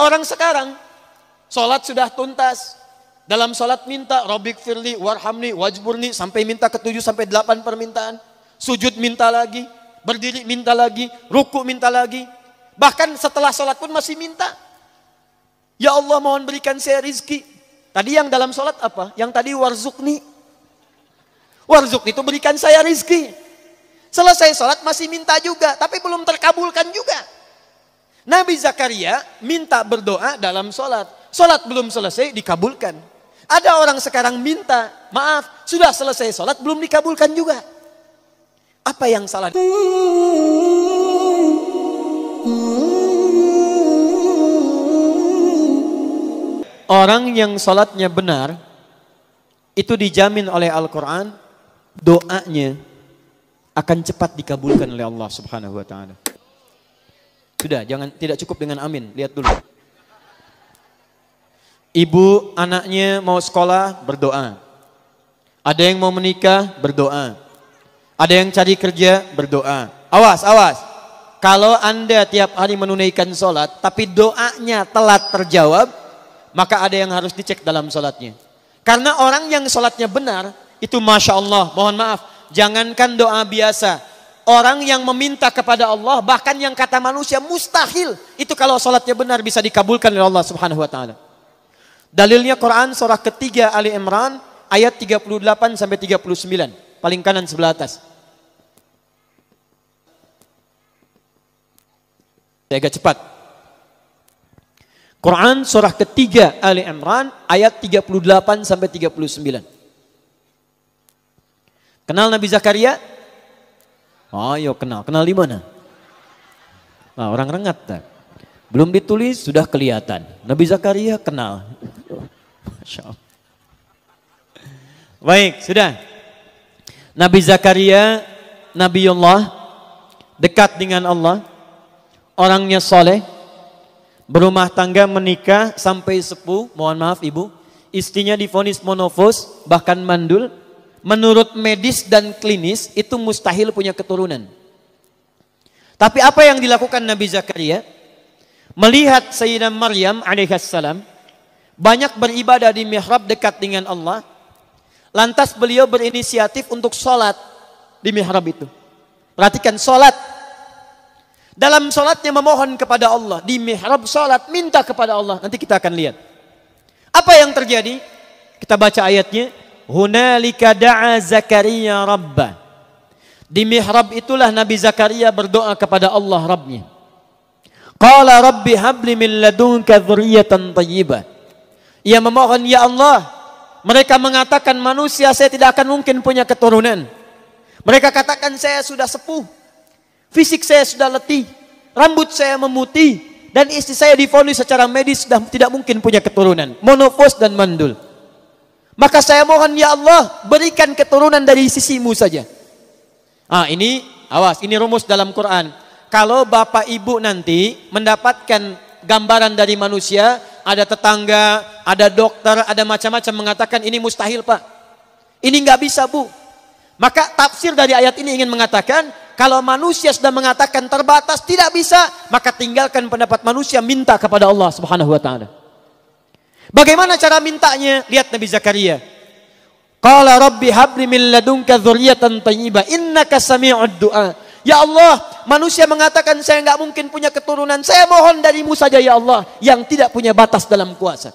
Orang sekarang sholat sudah tuntas. Dalam sholat minta Rabbik firli warhamni wajburni sampai minta ke-7 sampai 8 permintaan. Sujud minta lagi, berdiri minta lagi, ruku minta lagi. Bahkan setelah sholat pun masih minta. Ya Allah, mohon berikan saya rizki. Tadi yang dalam sholat apa? Yang tadi warzukni. Warzuk itu berikan saya rizki. Selesai sholat masih minta juga, tapi belum terkabulkan juga. Nabi Zakaria minta berdoa dalam sholat. Sholat belum selesai dikabulkan. Ada orang sekarang minta, maaf, sudah selesai sholat belum dikabulkan juga. Apa yang salah? Orang yang sholatnya benar, itu dijamin oleh Al-Quran, doanya akan cepat dikabulkan oleh Allah Subhanahu wa Ta'ala. Sudah, tidak cukup dengan amin, lihat dulu. Ibu anaknya mau sekolah, berdoa. Ada yang mau menikah, berdoa. Ada yang cari kerja, berdoa. Awas, awas. Kalau Anda tiap hari menunaikan sholat, tapi doanya telat terjawab, maka ada yang harus dicek dalam sholatnya. Karena orang yang sholatnya benar, itu Masya Allah, mohon maaf, jangankan doa biasa. Orang yang meminta kepada Allah, bahkan yang kata manusia mustahil, itu kalau sholatnya benar bisa dikabulkan oleh Allah Subhanahu wa Ta'ala. Dalilnya Quran surah ketiga Ali Imran ayat 38 sampai 39, paling kanan sebelah atas. Saya agak cepat. Quran surah ketiga Ali Imran ayat 38 sampai 39. Kenal Nabi Zakaria? Oh, yo kenal. Kenal di mana? Nah, orang rengat tak? Belum ditulis sudah kelihatan. Nabi Zakaria kenal. Masya Allah. Baik, sudah. Nabi Zakaria, Nabiullah, dekat dengan Allah, orangnya soleh, berumah tangga, menikah sampai sepuh. Mohon maaf ibu, istrinya divonis monofos, bahkan mandul. Menurut medis dan klinis itu mustahil punya keturunan. Tapi apa yang dilakukan Nabi Zakaria? Melihat Sayyidah Maryam alaihissalam banyak beribadah di mihrab dekat dengan Allah. Lantas beliau berinisiatif untuk sholat di mihrab itu. Perhatikan, sholat. Dalam sholatnya memohon kepada Allah. Di mihrab sholat, minta kepada Allah. Nanti kita akan lihat. Apa yang terjadi? Kita baca ayatnya. Hunalika da'a Zakaria Rabbah. Di mihrab itulah Nabi Zakaria berdoa kepada Allah Rabbnya. Qala Rabbi habli min ladunka dzurriyyatan thayyibah. Ia memohon, ya Allah, mereka mengatakan manusia saya tidak akan mungkin punya keturunan. Mereka katakan saya sudah sepuh, fisik saya sudah letih, rambut saya memutih, dan istri saya divonis secara medis sudah tidak mungkin punya keturunan, monofos dan mandul. Maka saya mohon ya Allah, berikan keturunan dari sisimu saja. Ini awas, ini rumus dalam Quran. Kalau bapak ibu nanti mendapatkan gambaran dari manusia, ada tetangga, ada dokter, ada macam-macam mengatakan ini mustahil pak, ini nggak bisa bu. Maka tafsir dari ayat ini ingin mengatakan, kalau manusia sudah mengatakan terbatas, tidak bisa, maka tinggalkan pendapat manusia, minta kepada Allah Subhanahu wa Ta'ala. Bagaimana cara mintanya? Lihat Nabi Zakaria. Qala Rabbi habli min ladunka dzurriyyatan thayyibah innaka sami'ud du'a. Ya Allah, manusia mengatakan saya nggak mungkin punya keturunan. Saya mohon darimu saja ya Allah, yang tidak punya batas dalam kuasa.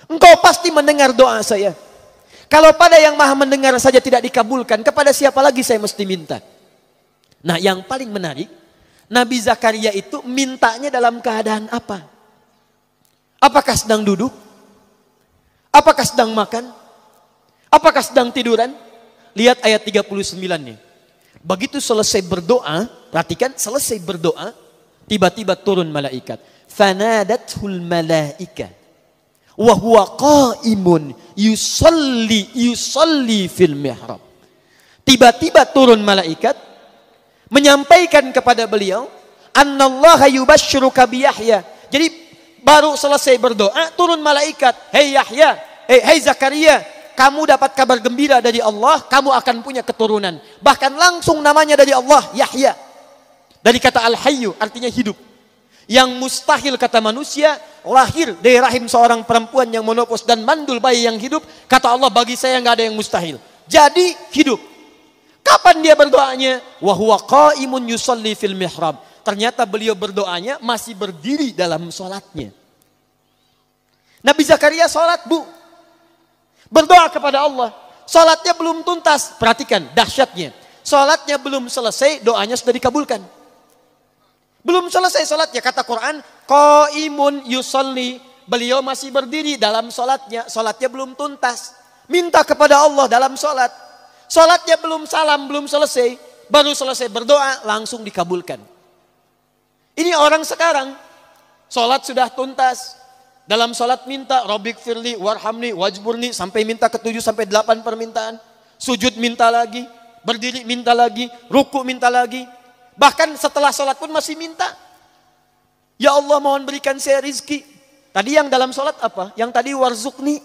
Engkau pasti mendengar doa saya. Kalau pada yang maha mendengar saja tidak dikabulkan, kepada siapa lagi saya mesti minta? Nah, yang paling menarik, Nabi Zakaria itu mintanya dalam keadaan apa? Apakah sedang duduk? Apakah sedang makan? Apakah sedang tiduran? Lihat ayat 39-nya. Begitu selesai berdoa, perhatikan, selesai berdoa, tiba-tiba turun malaikat. Fanadathul malaika wa huwa qaimun yusalli fil mihrab. Tiba-tiba turun malaikat menyampaikan kepada beliau, annallaha yubashshiruka bi Yahya. Jadi baru selesai berdoa, turun malaikat, "Hei Yahya, hei Zakaria, kamu dapat kabar gembira dari Allah, kamu akan punya keturunan." Bahkan langsung namanya dari Allah, Yahya. Dari kata Al-Hayyu, artinya hidup. Yang mustahil kata manusia, lahir dari rahim seorang perempuan yang menopause dan mandul bayi yang hidup, kata Allah, bagi saya nggak ada yang mustahil. Jadi hidup. Kapan dia berdoanya? Wa huwa qa'imun yusalli fil mihrab. Ternyata beliau berdoanya masih berdiri dalam sholatnya. Nabi Zakaria sholat, Bu. Berdoa kepada Allah. Sholatnya belum tuntas. Perhatikan dahsyatnya. Sholatnya belum selesai, doanya sudah dikabulkan. Belum selesai sholatnya. Kata Quran, qa'imun yusalli. Beliau masih berdiri dalam sholatnya. Sholatnya belum tuntas. Minta kepada Allah dalam sholat. Sholatnya belum salam, belum selesai. Baru selesai berdoa, langsung dikabulkan. Ini orang sekarang. Sholat sudah tuntas. Dalam sholat minta, Rabbik firli, warhamni, wajburni. Sampai minta ke-7 sampai 8 permintaan. Sujud minta lagi. Berdiri minta lagi. Ruku minta lagi. Bahkan setelah sholat pun masih minta. Ya Allah, mohon berikan saya rizki. Tadi yang dalam sholat apa? Yang tadi warzukni.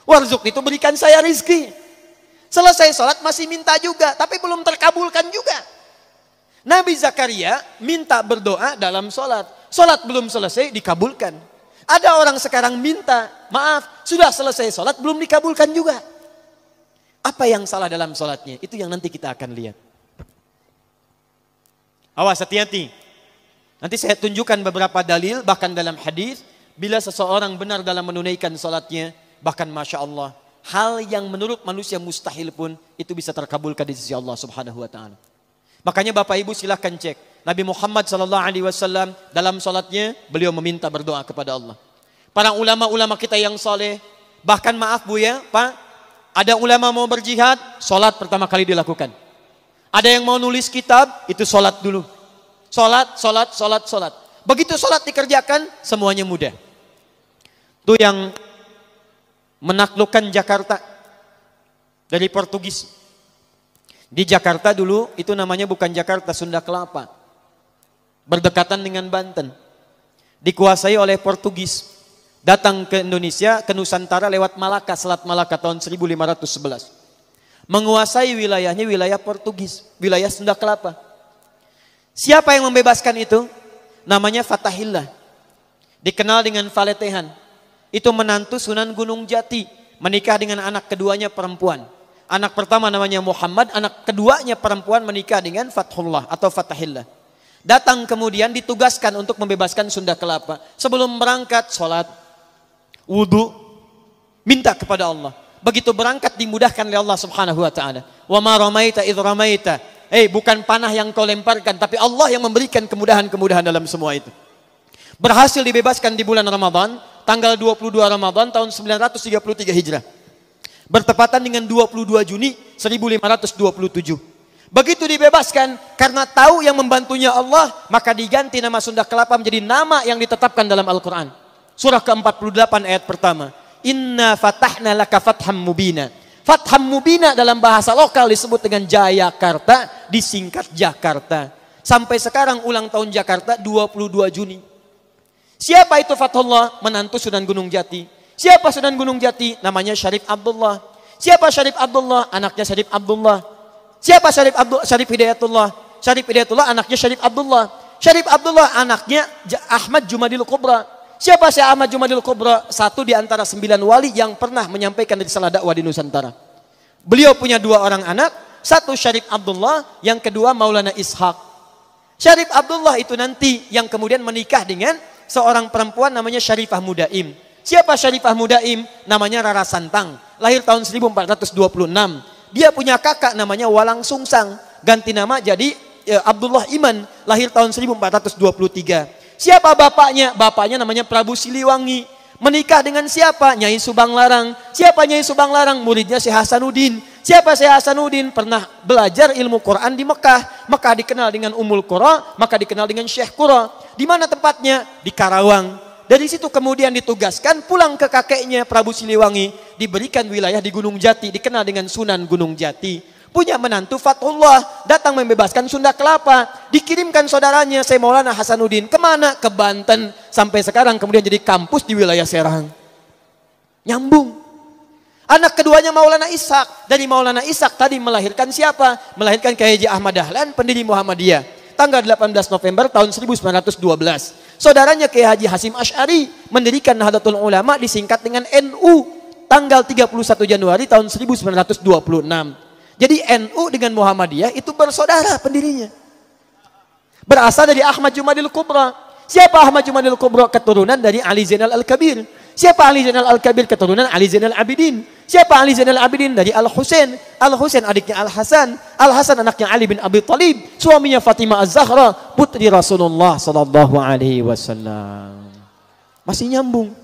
Warzukni itu berikan saya rizki. Selesai sholat masih minta juga. Tapi belum terkabulkan juga. Nabi Zakaria minta berdoa dalam sholat. Sholat belum selesai dikabulkan. Ada orang sekarang minta, maaf, sudah selesai sholat belum dikabulkan juga. Apa yang salah dalam sholatnya? Itu yang nanti kita akan lihat. Awas, hati-hati. Nanti saya tunjukkan beberapa dalil, bahkan dalam hadis, bila seseorang benar dalam menunaikan sholatnya, bahkan Masya Allah, hal yang menurut manusia mustahil pun, itu bisa terkabulkan di sisi Allah Subhanahu Wa Taala. Makanya Bapak Ibu silahkan cek. Nabi Muhammad SAW dalam sholatnya, beliau meminta berdoa kepada Allah. Para ulama-ulama kita yang soleh, bahkan maaf Bu ya, Pak, ada ulama mau berjihad, sholat pertama kali dilakukan. Ada yang mau nulis kitab, itu sholat dulu. Sholat. Begitu sholat dikerjakan, semuanya mudah. Itu yang menaklukkan Jakarta dari Portugis. Di Jakarta dulu, itu namanya bukan Jakarta, Sunda Kelapa. Berdekatan dengan Banten. Dikuasai oleh Portugis. Datang ke Indonesia, ke Nusantara lewat Malaka, Selat Malaka tahun 1511. Menguasai wilayahnya wilayah Portugis, wilayah Sunda Kelapa. Siapa yang membebaskan itu? Namanya Fatahillah. Dikenal dengan Faletehan. Itu menantu Sunan Gunung Jati. Menikah dengan anak keduanya perempuan. Anak pertama namanya Muhammad, anak keduanya perempuan menikah dengan Fathullah atau Fatahillah. Datang kemudian ditugaskan untuk membebaskan Sunda Kelapa. Sebelum berangkat, sholat, wudu, minta kepada Allah. Begitu berangkat dimudahkan oleh Allah Subhanahu Wa Taala. Wa ma ramaita idh ramaita. Bukan panah yang kau lemparkan, tapi Allah yang memberikan kemudahan-kemudahan dalam semua itu. Berhasil dibebaskan di bulan Ramadan, tanggal 22 Ramadan tahun 933 Hijrah. Bertepatan dengan 22 Juni 1527. Begitu dibebaskan, karena tahu yang membantunya Allah, maka diganti nama Sunda Kelapa menjadi nama yang ditetapkan dalam Al-Quran. Surah ke-48 ayat pertama. Inna fatahna laka fatham mubina. Fatham mubina dalam bahasa lokal disebut dengan Jayakarta, disingkat Jakarta. Sampai sekarang ulang tahun Jakarta 22 Juni. Siapa itu Fathullah? Menantu Sunan Gunung Jati. Siapa Sunan Gunung Jati? Namanya Syarif Abdullah. Siapa Syarif Abdullah? Anaknya Syarif Abdullah. Siapa Syarif Hidayatullah? Syarif Hidayatullah anaknya Syarif Abdullah. Syarif Abdullah anaknya Ahmad Jumadil Kubra. Siapa Syekh Ahmad Jumadil Kubra? Satu di antara 9 wali yang pernah menyampaikan risalah dakwah di Nusantara. Beliau punya 2 orang anak, satu Syarif Abdullah, yang kedua Maulana Ishaq. Syarif Abdullah itu nanti yang kemudian menikah dengan seorang perempuan namanya Syarifah Mudaim. Siapa Syarifah Mudaim? Namanya Rara Santang, lahir tahun 1426. Dia punya kakak namanya Walang Sungsang, ganti nama jadi Abdullah Iman, lahir tahun 1423. Siapa bapaknya? Bapaknya namanya Prabu Siliwangi. Menikah dengan siapa? Nyai Subang Larang. Siapa Nyai Subang Larang? Muridnya Syekh Hasanuddin. Siapa Syekh Hasanuddin? Pernah belajar ilmu Quran di Mekah. Mekah dikenal dengan Ummul Qura, maka dikenal dengan Syekh Qura. Di mana tempatnya? Di Karawang. Dari situ kemudian ditugaskan pulang ke kakeknya Prabu Siliwangi, diberikan wilayah di Gunung Jati, dikenal dengan Sunan Gunung Jati. Punya menantu Fathullah, datang membebaskan Sunda Kelapa, dikirimkan saudaranya Syekh Maulana Hasanuddin kemana? Ke Banten. Sampai sekarang kemudian jadi kampus di wilayah Serang. Nyambung. Anak keduanya Maulana Ishaq. Dari Maulana Ishaq tadi melahirkan siapa? Melahirkan Kiai Haji Ahmad Dahlan, pendiri Muhammadiyah. Tanggal 18 November tahun 1912. Saudaranya Kiai Haji Hasyim Asy'ari mendirikan Nahdlatul Ulama disingkat dengan NU tanggal 31 Januari tahun 1926. Jadi NU dengan Muhammadiyah itu bersaudara pendirinya. Berasal dari Ahmad Jumadil Kubra. Siapa Ahmad Jumadil Kubra? Keturunan dari Ali Zainal Al-Kabir. Siapa Ali Zainal Al-Kabir? Keturunan Ali Zainal Abidin. Siapa Ali Zainal Abidin? Dari Al-Husain. Al-Husain adiknya Al-Hasan. Al-Hasan anaknya Ali bin Abi Thalib. Suaminya Fatimah Az-Zahra, putri Rasulullah sallallahu alaihi wasallam. Masih nyambung.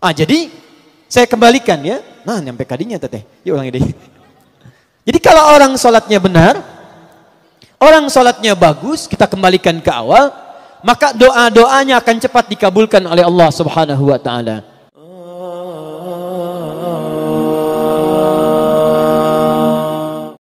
Jadi saya kembalikan ya. Nah, nyampe kadinya teteh. Yuk ulangi deh. Jadi kalau orang sholatnya benar, orang sholatnya bagus, kita kembalikan ke awal, maka doa-doanya akan cepat dikabulkan oleh Allah Subhanahu wa ta'ala.